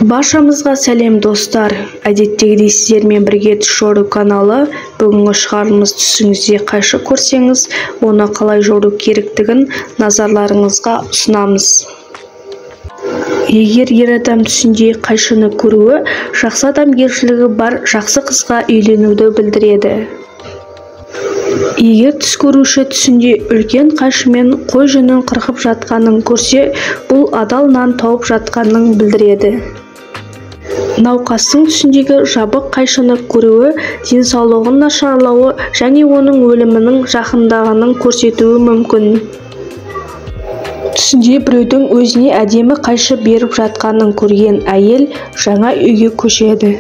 Баршамызға сәлем достар. Әдеттегідей сіздермен бірге түс жору каналы. Бүгінгі шығарылымыз түсіңізде қайшы көрсеңіз, оны қалай жору керектігін назарларыңызға ұсынамыз. Егер ер адам түсінде қайшыны көруі, жақсы адамгершілігі бар жақсы қызға үйленуді білдіреді. Егер түс көруші түсінде үлкен қайшымен қой жүнін қырқып жатқанын көрсе, бұл адал нан тауып жатқанын білдіреді. Науқастың түсіндегі жабық қайшыны көруі, денсаулығын нашарлауы және оның өлімінің жақындағанын көрсетуі мүмкін. Түсінде біреудің өзіне әдемі қайшы беріп жатқанын көрген әйел жаңа үйге көшеді.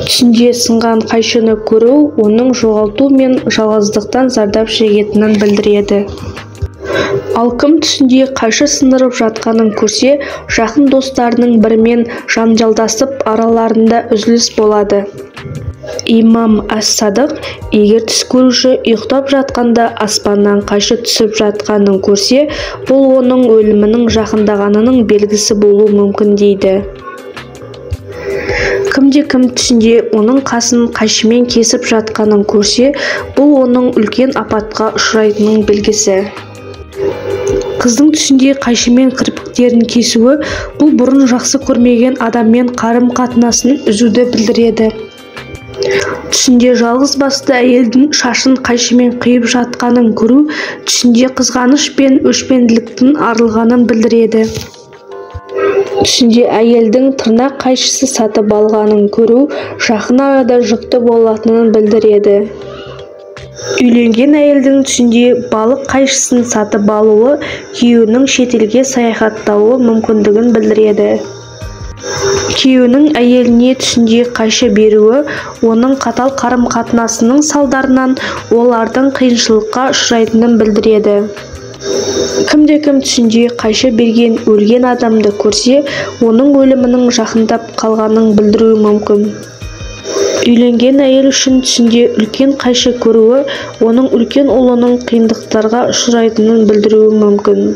Түсінде сынған қайшыны көру оның жоғалту мен жалғыздықтан зардап шегетінін білдіреді. Ал кім түсінде қайшы сындырып жатқанын көрсе, жақын достарының бірімен жанжалдасып араларында үзіліс болады. Имам Ас-Садық, егер түс көруші ұйықтап жатқанда аспаннан қайшы түсіп жатқанын көрсе, бұл оның өлімінің жақындағанының белгісі болуы мүмкін дейді. Кімде-кім түсінде оның қасын қайшымен кесіп жатқанын көрсе, бұл оның үлкен апатқа ұшырайтынының белгісі. Қыздың түсінде қайшымен кірпіктерін кесуі, бұл бұрын жақсы көрмеген адаммен қарым-қатынасын үзуді білдіреді. Түсінде жалғыз басты әйелдің шашын қайшымен қиып жатқанын көру, түсінде қызғаныш пен өшпенділіктің арылғанын білдіреді. Түсінде әйелдің тырнақ қайшысы сатып алғанын көру, жақын арада жүкті болатынын білдіреді. Үйленген әйелдің түсінде балық қайшысын сатып алуы, күйеуінің шетелге саяхаттауы мүмкіндігін білдіреді. Күйеуінің әйеліне түсінде қайшы беруі, оның қатал қарым-қатынасының салдарынан олардың қиыншылыққа ұшырайтынын білдіреді. Кімде-кім түсінде қайшы берген өлген адамды көрсе, оның өлімінің жақындап қалғанын білдіруі мүмкін. Үйленген әйел үшін түсінде үлкен қайшы көруі, оның үлкен ұлының қиындықтарға ұшырайтынын білдіруі мүмкін.